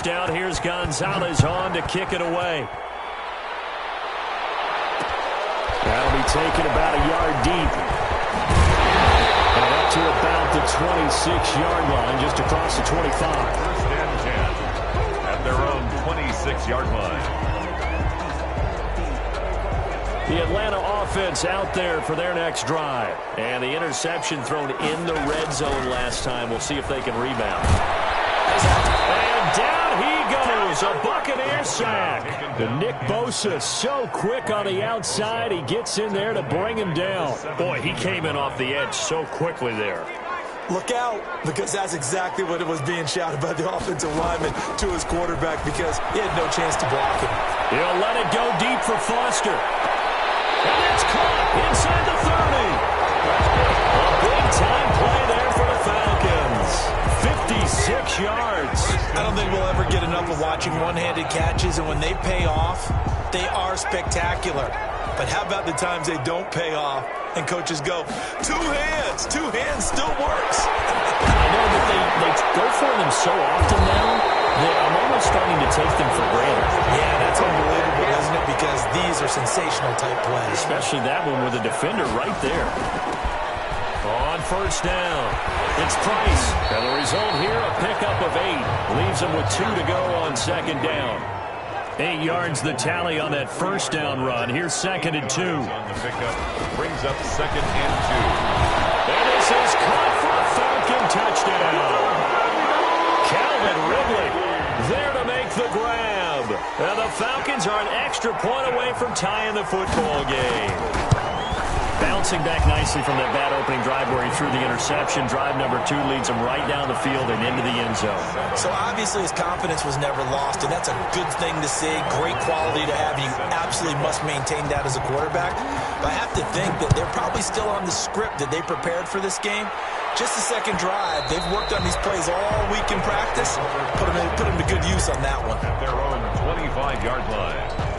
Down, here's Gonzalez on to kick it away. That'll be taken about a yard deep. And up to about the 26-yard line, just across the 25. First and 10 at their own 26-yard line. The Atlanta offense out there for their next drive. And the interception thrown in the red zone last time. We'll see if they can rebound. And down he goes, a Buccaneer sack. The Nick Bosa so quick on the outside, he gets in there to bring him down. Boy, he came in off the edge so quickly there. Look out, because that's exactly what it was being shouted by the offensive lineman to his quarterback, because he had no chance to block him. He'll let it go deep for Foster. And it's caught inside the 30. A big-time play there for the Falcons. 56 yards. I don't think we'll ever get enough of watching one-handed catches, and when they pay off, they are spectacular. But how about the times they don't pay off, and coaches go, two hands still works. I know that they go for them so often now that I'm almost starting to take them for granted. Yeah, that's unbelievable, isn't it? Because these are sensational type plays. Especially that one with a defender right there. On first down, it's Price. And the result here, a pickup of 8. Leaves them with 2 to go on second down. 8 yards the tally on that first down run. Here's second and 2. On the pickup, brings up second and 2. And this is caught for a Falcon touchdown. Calvin Ridley there to make the grab. And the Falcons are an extra point away from tying the football game. Bouncing back nicely from that bad opening drive where he threw the interception. Drive number 2 leads him right down the field and into the end zone. So obviously his confidence was never lost, and that's a good thing to see. Great quality to have. You absolutely must maintain that as a quarterback. But I have to think that they're probably still on the script that they prepared for this game. Just the second drive. They've worked on these plays all week in practice. Put them to good use on that one. At their own 25-yard line.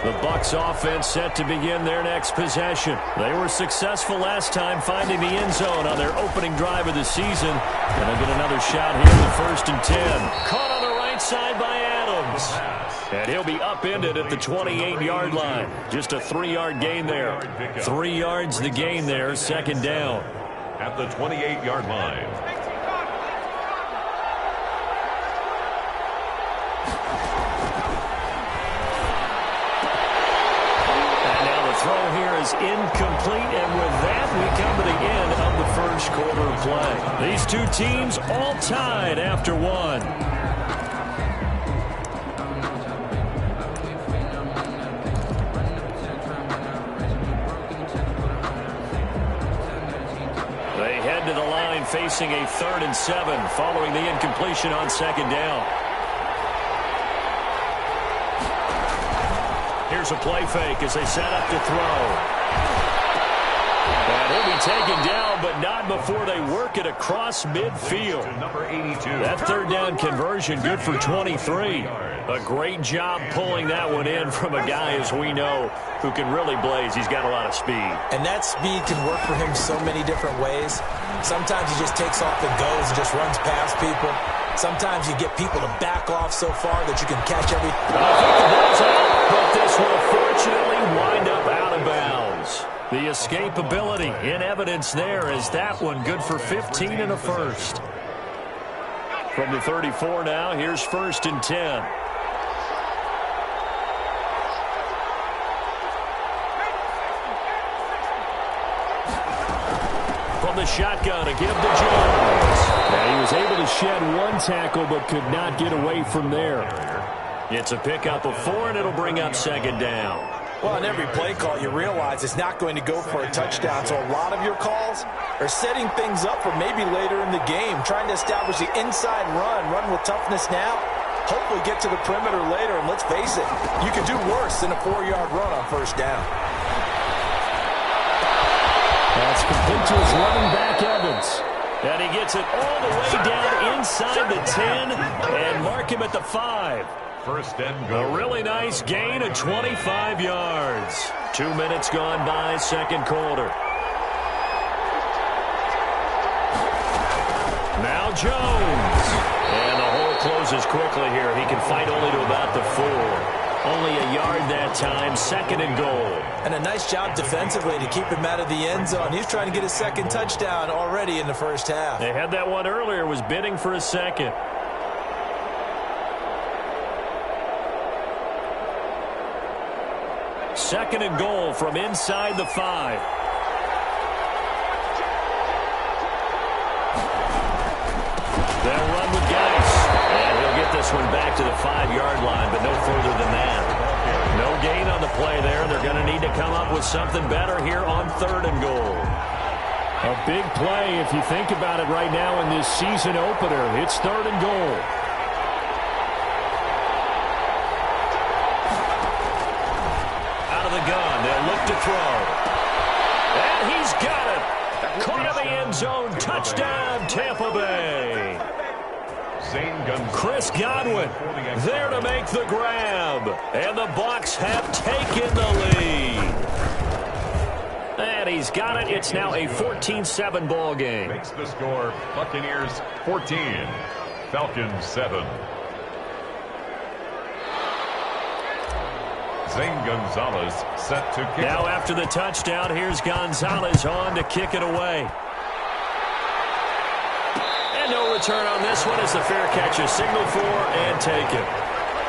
The Bucs offense set to begin their next possession. They were successful last time finding the end zone on their opening drive of the season. And they'll get another shot here in the first and 10. Caught on the right side by Adams. And he'll be upended at the 28-yard line. Just a 3-yard gain there. 3 yards the gain there, second down. At the 28-yard line. Throw here is incomplete, and with that, we come to the end of the first quarter of play. These two teams all tied after one. They head to the line facing a 3rd and 7 following the incompletion on second down. Here's a play fake as they set up to throw. And he'll be taken down, but not before they work it across midfield. Number 82. That third down conversion good for 23. A great job pulling that one in from a guy, as we know, who can really blaze. He's got a lot of speed. And that speed can work for him so many different ways. Sometimes he just takes off and goes and just runs past people. Sometimes you get people to back off so far that you can catch everything. I think the ball's out, but this will fortunately wind up out of bounds. The escapability in evidence there as that one good for 15 and a first. From the 34 now, here's first and 10. From the shotgun, a give to Jones. Now he was able to shed one tackle, but could not get away from there. It's a pickup of 4, and it'll bring up second down. Well, on every play call, you realize it's not going to go for a touchdown. So a lot of your calls are setting things up for maybe later in the game, trying to establish the inside run with toughness now. Hopefully get to the perimeter later, and let's face it, you could do worse than a 4-yard run on first down. That's complete to his running back, Evans. And he gets it all the way down inside the 10 and mark him at the 5. First and goal. A really nice gain of 25 yards. 2 minutes gone by, second quarter. Now Jones. And the hole closes quickly here. He can fight only to about the 4. Only a yard that time, second and goal. And a nice job defensively to keep him out of the end zone. He's trying to get his second touchdown already in the first half. They had that one earlier, was bidding for a second. Second and goal from inside the 5. They'll run with Geis. And he'll get this one back to the 5-yard line, but no further than that. No gain on the play there. They're going to need to come up with something better here on third and goal. A big play if you think about it right now in this season opener. It's third and goal. Gun. They'll look to throw. And he's got it. Caught in the end zone. Touchdown, Tampa Bay. Chris Godwin there to make the grab. And the Bucs have taken the lead. And he's got it. It's now a 14-7 ball game. Makes the score Buccaneers 14, Falcons 7. Zane Gonzalez set to kick. Now after the touchdown, here's Gonzalez on to kick it away. And no return on this one as the fair catch is signaled for and taken.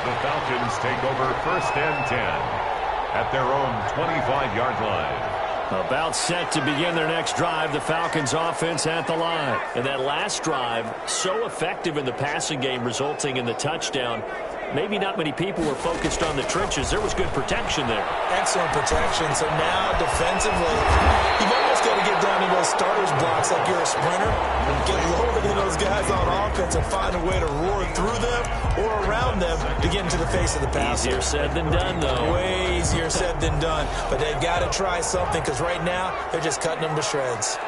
The Falcons take over first and 10 at their own 25-yard line. About set to begin their next drive, the Falcons offense at the line. And that last drive, so effective in the passing game, resulting in the touchdown. Maybe not many people were focused on the trenches. There was good protection there. Excellent protection. So now defensively, you've almost got to get down to those starters blocks like you're a sprinter. Get lower than those guys on offense and find a way to roar through them or around them to get into the face of the passer. Easier said than done, though. Way easier said than done. But they've got to try something because right now they're just cutting them to shreds.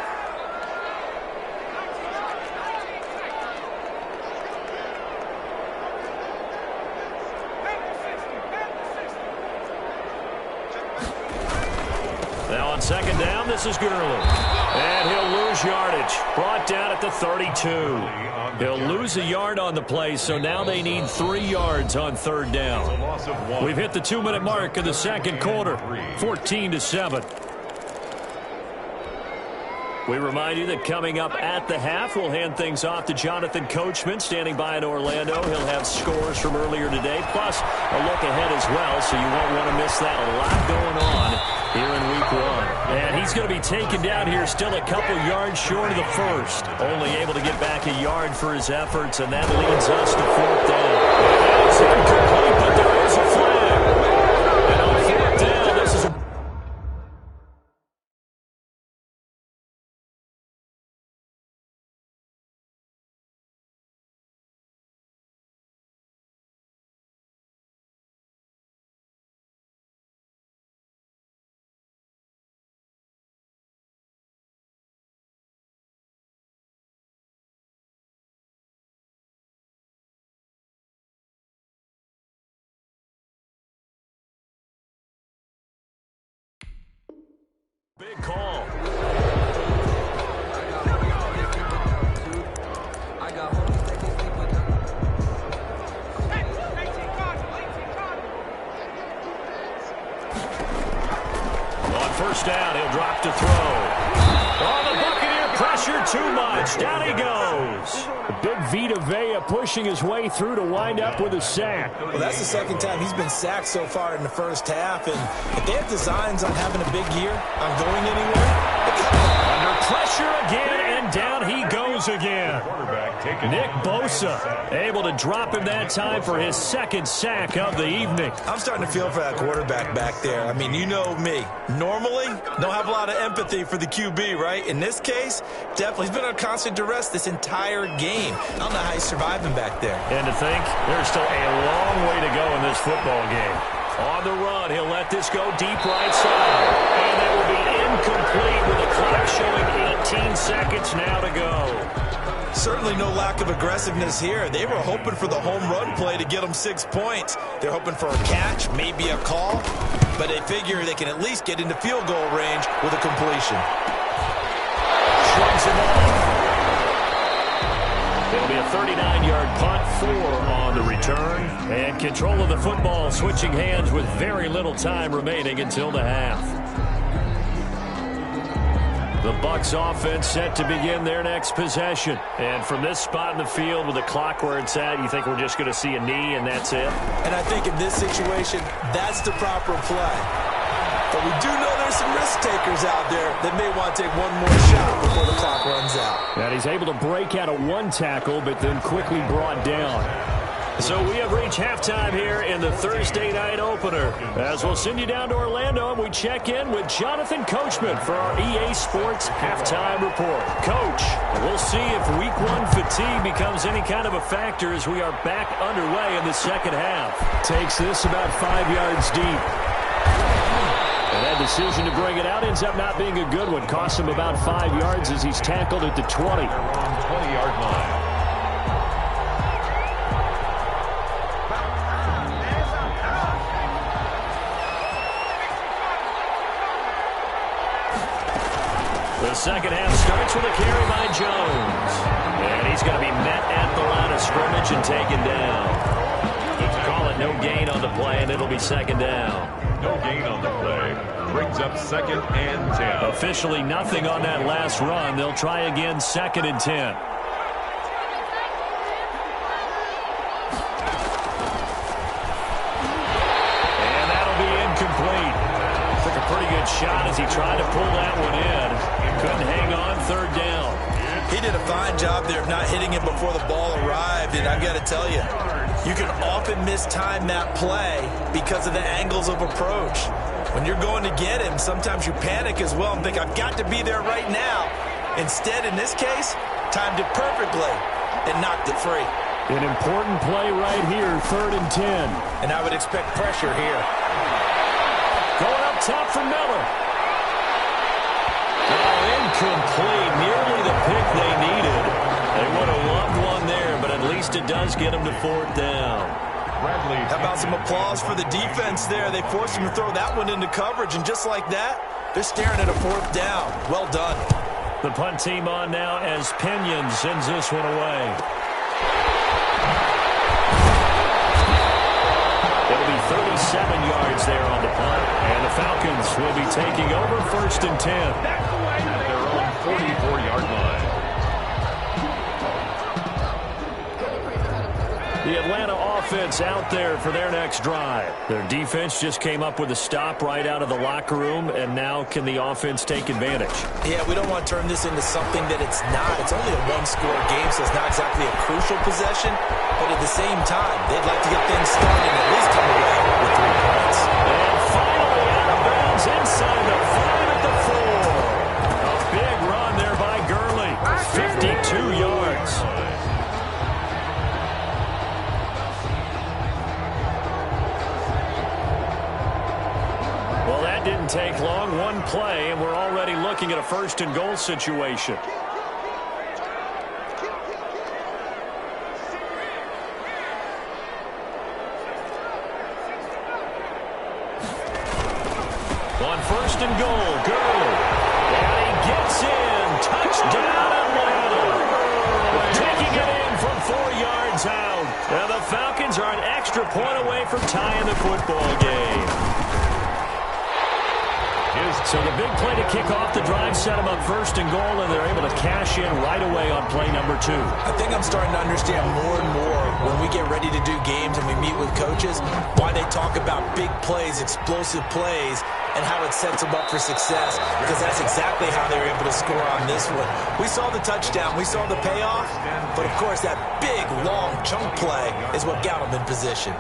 Now on second down, this is Gurley. And he'll lose yardage. Brought down at the 32. He'll lose a yard on the play, so now they need 3 yards on third down. We've hit the 2-minute mark of the second quarter. 14-7. We remind you that coming up at the half, we'll hand things off to Jonathan Coachman, standing by in Orlando. He'll have scores from earlier today, plus a look ahead as well, so you won't want to miss that. A lot going on here in week 1. And he's going to be taken down here still a couple yards short of the first. Only able to get back a yard for his efforts, and that leads us to fourth down. It's incomplete, but there is a flag. And on fourth down, this is a... Big call. On first down, he'll drop to throw. Oh, the Buccaneer pressure too much. Down he goes. The big Vita Vea pushing his way through to wind up with a sack. Well, that's the second time he's been sacked so far in the first half. And if they have designs on having a big year, on going anywhere, under pressure again, and down he goes again. Nick Bosa able to drop him that time for his second sack of the evening. I'm starting to feel for that quarterback back there. I mean, you know me. Normally, don't have a lot of empathy for the QB, right? In this case, definitely. He's been on constant duress this entire game. I don't know how he's surviving back there. And to think, there's still a long way to go in this football game. On the run, he'll let this go deep right side. And it will be incomplete with the clock showing 18 seconds now to go. Certainly no lack of aggressiveness here. They were hoping for the home run play to get them 6 points. They're hoping for a catch, maybe a call, but they figure they can at least get into field goal range with a completion. Shrugs him off. It'll be a 39-yard punt, 4 on the return. And control of the football switching hands with very little time remaining until the half. The Bucs offense set to begin their next possession. And from this spot in the field with the clock where it's at, you think we're just going to see a knee and that's it? And I think in this situation, that's the proper play. But we do know there's some risk takers out there that may want to take one more shot before the clock runs out. And he's able to break out of one tackle, but then quickly brought down. So we have reached halftime here in the Thursday night opener. As we'll send you down to Orlando, and we check in with Jonathan Coachman for our EA Sports Halftime Report. Coach, we'll see if Week 1 fatigue becomes any kind of a factor as we are back underway in the second half. Takes this about 5 yards deep. And that decision to bring it out ends up not being a good one. Costs him about 5 yards as he's tackled at the 20. They're on 20-yard line. The second half starts with a carry by Jones. And he's going to be met at the line of scrimmage and taken down. Call it no gain on the play, and it'll be second down. No gain on the play. Brings up 2nd and 10. Officially nothing on that last run. They'll try again 2nd and 10. And that'll be incomplete. Took a pretty good shot as he tried to pull that one in. Couldn't hang on 3rd down. He did a fine job there of not hitting it before the ball arrived, and I've got to tell you, you can often mistime that play because of the angles of approach. When you're going to get him, sometimes you panic as well and think, I've got to be there right now. Instead, in this case, timed it perfectly and knocked it free. An important play right here, 3rd and 10. And I would expect pressure here. Going up top for Miller. Oh, incomplete. Nearly the pick they needed. They would have loved one there, but at least it does get them to 4th down. Bradley. How about some applause for the defense there? They forced him to throw that one into coverage, and just like that, they're staring at a 4th down. Well done. The punt team on now as Pinion sends this one away. It'll be 37 yards there on the punt, and the Falcons will be taking over 1st and 10. At their own 44-yard line. The Atlanta offense out there for their next drive. Their defense just came up with a stop right out of the locker room, and now can the offense take advantage? Yeah, we don't want to turn this into something that it's not. It's only a one-score game, so it's not exactly a crucial possession. But at the same time, they'd like to get things started and at least come away with 3 points. And finally out of bounds inside the 5 at the 4. A big run there by Gurley. 52 yards. Well, that didn't take long. One play, and we're already looking at a 1st and goal situation. On 1st and goal, Gurley. And he gets in. Touchdown, Atlanta. Taking it in from 4 yards out. And the Falcons are an extra point away from tying the football game. So the big play to kick off the drive set them up 1st and goal, and they're able to cash in right away on play number 2. I think I'm starting to understand more and more when we get ready to do games and we meet with coaches, why they talk about big plays, explosive plays, and how it sets them up for success, because that's exactly how they were able to score on this one. We saw the touchdown, we saw the payoff, but of course that big, long chunk play is what got them in position.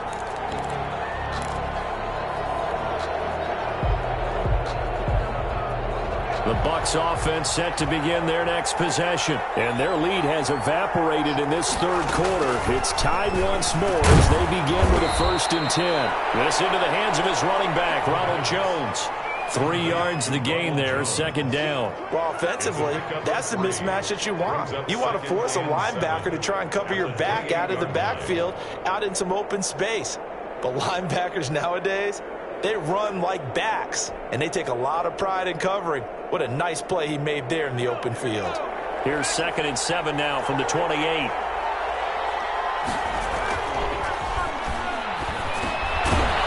The Bucs offense set to begin their next possession. And their lead has evaporated in this third quarter. It's tied once more as they begin with a 1st and 10. This into the hands of his running back, Ronald Jones. 3 yards the gain there, 2nd down. Well, offensively, that's the mismatch that you want. You want to force a linebacker to try and cover your back out of the backfield, out in some open space. But linebackers nowadays, they run like backs, and they take a lot of pride in covering. What a nice play he made there in the open field. Here's 2nd and 7 now from the 28.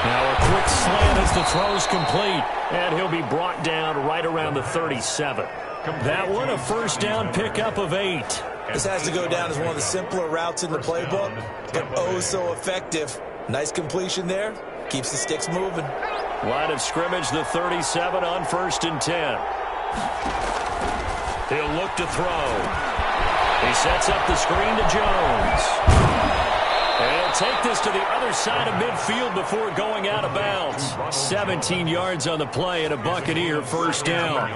Now a quick slant as the throw's complete, and he'll be brought down right around the 37. That one, a 1st down pickup of 8. This has to go down as one of the simpler routes in the playbook, but oh so effective. Nice completion there. Keeps the sticks moving. Line of scrimmage, the 37 on 1st and 10. He'll look to throw. He sets up the screen to Jones. And he'll take this to the other side of midfield before going out of bounds. 17 yards on the play and a Buccaneer 1st down.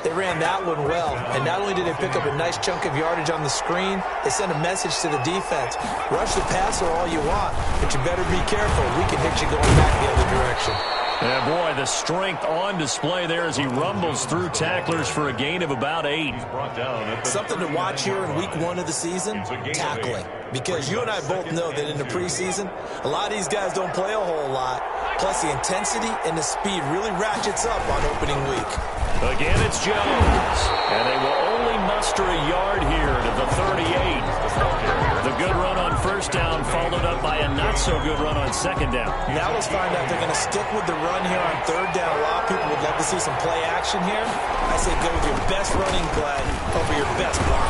They ran that one well, and not only did they pick up a nice chunk of yardage on the screen, they sent a message to the defense. Rush the passer all you want, but you better be careful. We can hit you going back the other direction. And boy, the strength on display there as he rumbles through tacklers for a gain of about 8. Something to watch here in week 1 of the season, tackling. Because you and I both know that in the preseason, a lot of these guys don't play a whole lot. Plus, the intensity and the speed really ratchets up on opening week. Again, it's Jones. And they will only muster a yard here to the 38. The good run on 1st down followed up by a not-so-good run on 2nd down. Now let's find out if they're going to stick with the run here on 3rd down. A lot of people would love to see some play action here. I say go with your best running play over your best block.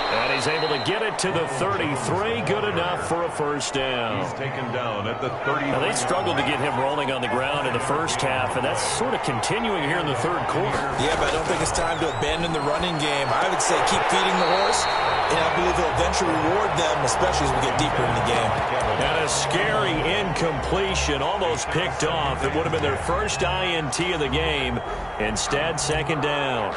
And he's able to get it to the 33. Good enough for a 1st down. He's taken down at the 30. Now, they struggled to get him rolling on the ground in the 1st half, and that's sort of continuing here in the 3rd quarter. Yeah, but I don't think it's time to abandon the running game. I would say keep feeding the horse, and I believe he'll eventually reward them, especially as we get deeper in the game. And a scary incompletion, almost picked off. It would have been their first INT of the game. Instead, 2nd down.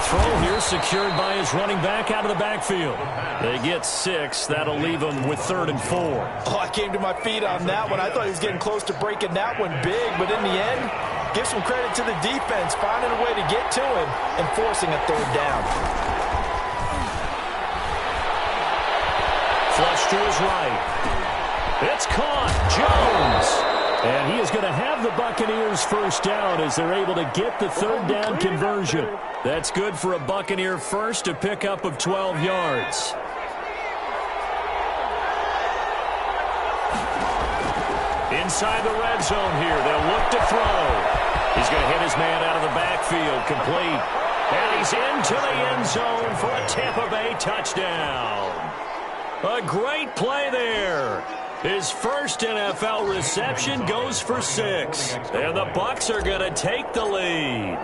Throw here secured by his running back out of the backfield. They get 6. That'll leave them with 3rd and 4. Oh, I came to my feet on that one. I thought he was getting close to breaking that one big, but in the end, give some credit to the defense, finding a way to get to him and forcing a 3rd down. Flush to his right. It's caught. Jones. And he is going to have the Buccaneers 1st down as they're able to get the 3rd down conversion. That's good for a Buccaneer 1st, a pickup of 12 yards. Inside the red zone here, they'll look to throw. He's going to hit his man out of the backfield, complete. And he's into the end zone for a Tampa Bay touchdown. A great play there. His first NFL reception goes for 6. And the Bucs are going to take the lead.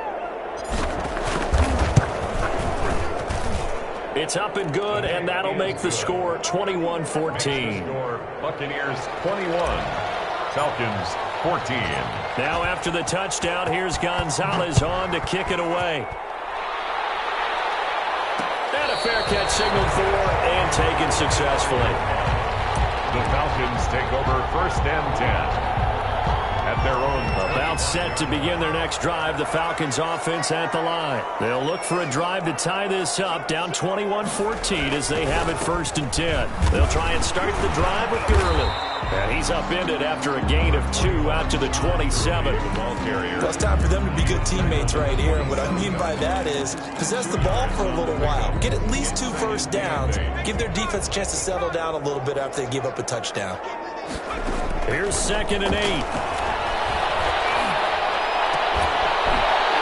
It's up and good, and that'll make the score 21-14. Buccaneers 21, Falcons 14. Now after the touchdown, here's Gonzalez on to kick it away. And a fair catch signaled for and taken successfully. The Falcons take over 1st and 10 at their own. About set to begin their next drive, the Falcons offense at the line. They'll look for a drive to tie this up, down 21-14 as they have it 1st and 10. They'll try and start the drive with Gurley. And he's upended after a gain of 2 out to the 27. Well, it's time for them to be good teammates right here. And what I mean by that is possess the ball for a little while. Get at least 2 first downs. Give their defense a chance to settle down a little bit after they give up a touchdown. Here's 2nd and 8.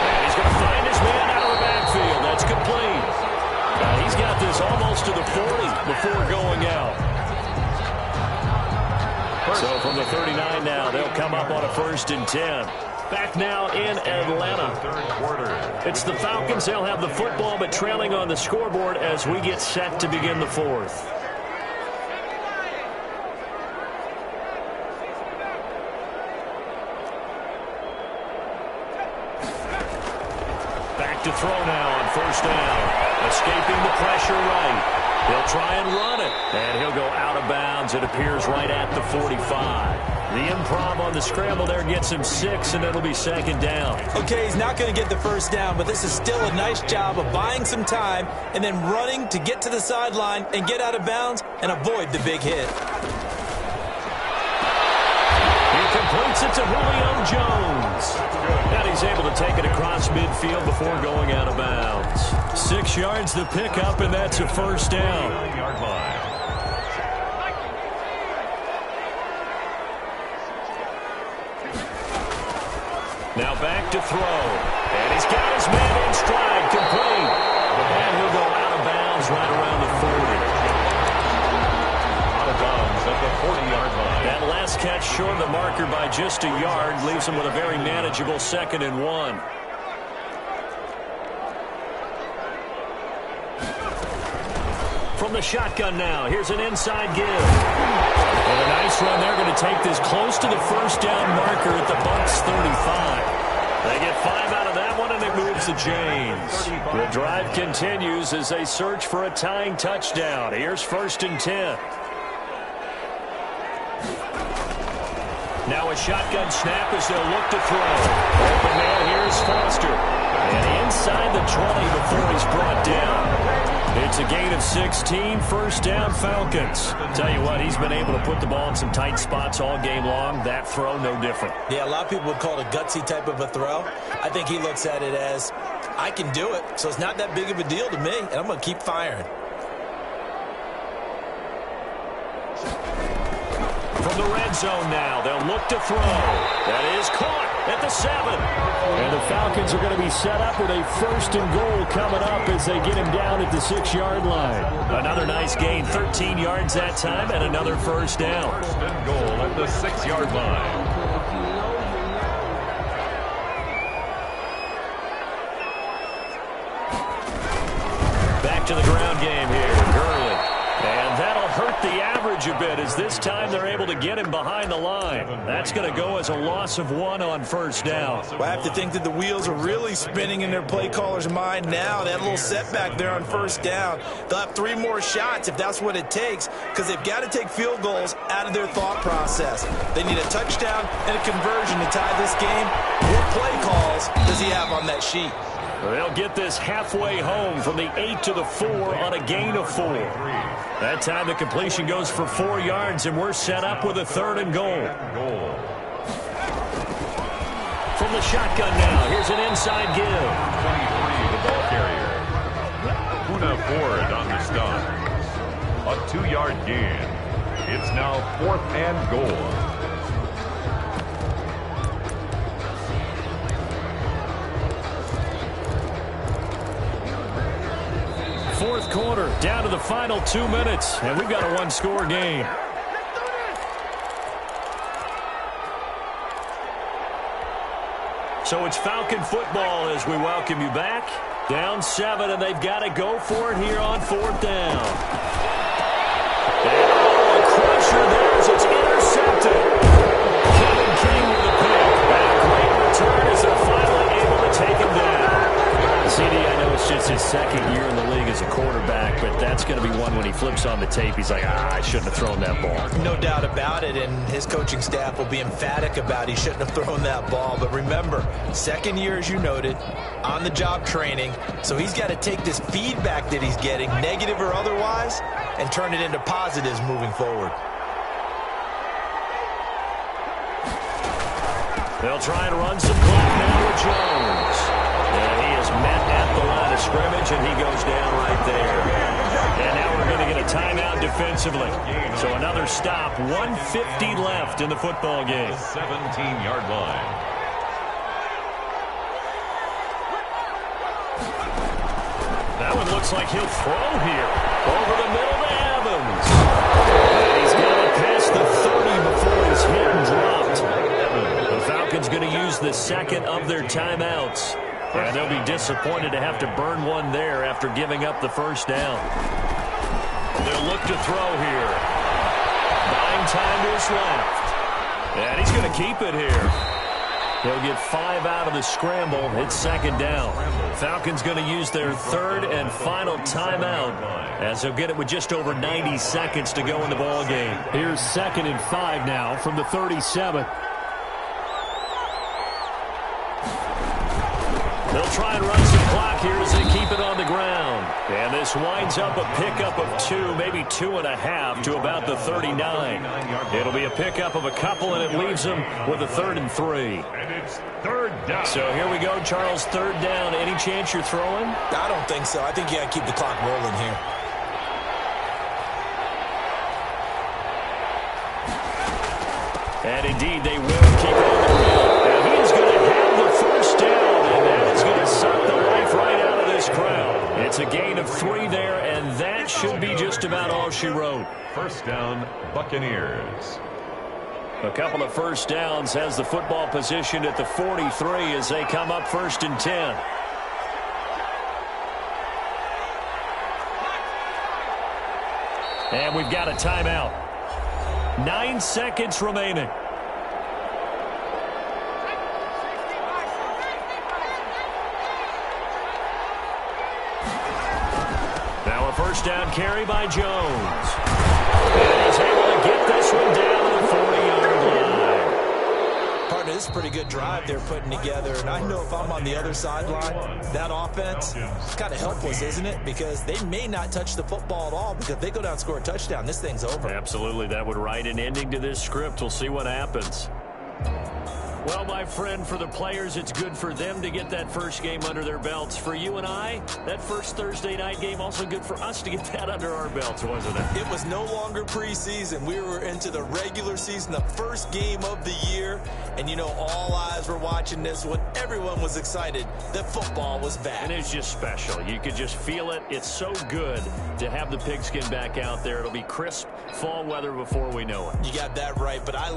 And he's going to find his man out of the backfield. That's complete. He's got this almost to the 40 before going out. So from the 39 now, they'll come up on a 1st and 10. Back now in Atlanta. It's the Falcons. They'll have the football, but trailing on the scoreboard as we get set to begin the 4th. Back to throw now on 1st down. Escaping the pressure right. He'll try and run it, and he'll go out of bounds. It appears right at the 45. The improv on the scramble there gets him 6, and it'll be 2nd down. Okay, he's not going to get the 1st down, but this is still a nice job of buying some time and then running to get to the sideline and get out of bounds and avoid the big hit. He completes it to Julio Jones. And he's able to take it across midfield before going out of bounds. 6 yards the pickup, and that's a 1st down. Now back to throw. And he's got his man in stride, complete. And he'll go out of bounds right around the 40. Out of bounds at the 40-yard line. That last catch short of the marker by just a yard leaves him with a very manageable 2nd and 1. From the shotgun now, here's an inside give. And a nice run. They're going to take this close to the 1st down marker at the Bucs 35. They get 5 out of that one, and it moves the chains. The drive continues as they search for a tying touchdown. Here's 1st and 10. Now a shotgun snap as they'll look to throw. Open man, here's Foster. And inside the 20 before he's brought down. It's a gain of 16, 1st down Falcons. Tell you what, he's been able to put the ball in some tight spots all game long. That throw, no different. Yeah, a lot of people would call it a gutsy type of a throw. I think he looks at it as, I can do it, so it's not that big of a deal to me, and I'm going to keep firing. From the red zone now, they'll look to throw. That is caught at the 7. And the Falcons are going to be set up with a 1st and goal coming up as they get him down at the 6-yard line. Another nice gain, 13 yards that time, and another 1st down. 1st and goal at the 6-yard line. Back to the ground game here, Gurley. And that'll hurt the average a bit as this time they're able to get him behind the line. That's going to go as a loss of 1 on 1st down. Well, I have to think that the wheels are really spinning in their play caller's mind now. That little setback there on 1st down. They'll have 3 more shots if that's what it takes, because they've got to take field goals out of their thought process. They need a touchdown and a conversion to tie this game. What play calls does he have on that sheet? They'll get this halfway home from the 8 to the 4 on a gain of 4. That time the completion goes for 4 yards, and we're set up with a 3rd and goal. From the shotgun now, here's an inside give. 23, the ball carrier. Puna Ford on the stop. A 2-yard gain. It's now 4th and goal. 4th quarter, down to the final 2 minutes, and we've got a 1-score game. So it's Falcon football as we welcome you back. Down 7, and they've got to go for it here on 4th down. And a crusher there as it's intercepted. Kevin King with a pick. And a great return as they're finally able to take him down. CD, I know it's just his 2nd year in the league as a quarterback, but that's going to be one when he flips on the tape. He's like, I shouldn't have thrown that ball. No doubt about it, and his coaching staff will be emphatic about he shouldn't have thrown that ball. But remember, 2nd year, as you noted, on-the-job training, so he's got to take this feedback that he's getting, negative or otherwise, and turn it into positives moving forward. They'll try and run some clock now with Jones. And he is met at the line of scrimmage, and he goes down right there. And now we're going to get a timeout defensively. So another stop, 1:50 left in the football game. 17-yard line. That one looks like he'll throw here. Over the middle to Evans. And he's got it past the 30 before he going to use the second of their timeouts. And they'll be disappointed to have to burn one there after giving up the first down. They'll look to throw here. Buying time to his left. And he's going to keep it here. He'll get 5 out of the scramble. It's second down. Falcons going to use their third and final timeout as they'll get it with just over 90 seconds to go in the ball game. Here's 2nd and 5 now from the 37. They'll try and run some clock here as they keep it on the ground. And this winds up a pickup of 2, maybe 2.5 to about the 39. It'll be a pickup of a couple, and it leaves them with a 3rd and 3. And it's 3rd down. So here we go, Charles, 3rd down. Any chance you're throwing? I don't think so. I think you got to keep the clock rolling here. And indeed, they will keep it on the ground. And he is going to have the first down, and that is going to suck the life right out of this crowd. It's a gain of 3 there, and that should be just about all she wrote. First down, Buccaneers. A couple of first downs, has the football positioned at the 43 as they come up 1st and 10. And we've got a timeout. 9 seconds remaining. Now a first down carry by Jones. And he's able to get this one down to the 40-yard line. Partner, this is a pretty good drive they're putting together. And I know if I'm on the other sideline, that offense is kind of helpless, isn't it? Because they may not touch the football at all, because if they go down and score a touchdown, this thing's over. Absolutely. That would write an ending to this script. We'll see what happens. Well, my friend, for the players, it's good for them to get that first game under their belts. For you and I, that first Thursday night game, also good for us to get that under our belts, wasn't it? It was no longer preseason. We were into the regular season, the first game of the year. And, you know, all eyes were watching this when everyone was excited that football was back. And it's just special. You could just feel it. It's so good to have the pigskin back out there. It'll be crisp fall weather before we know it. You got that right, but I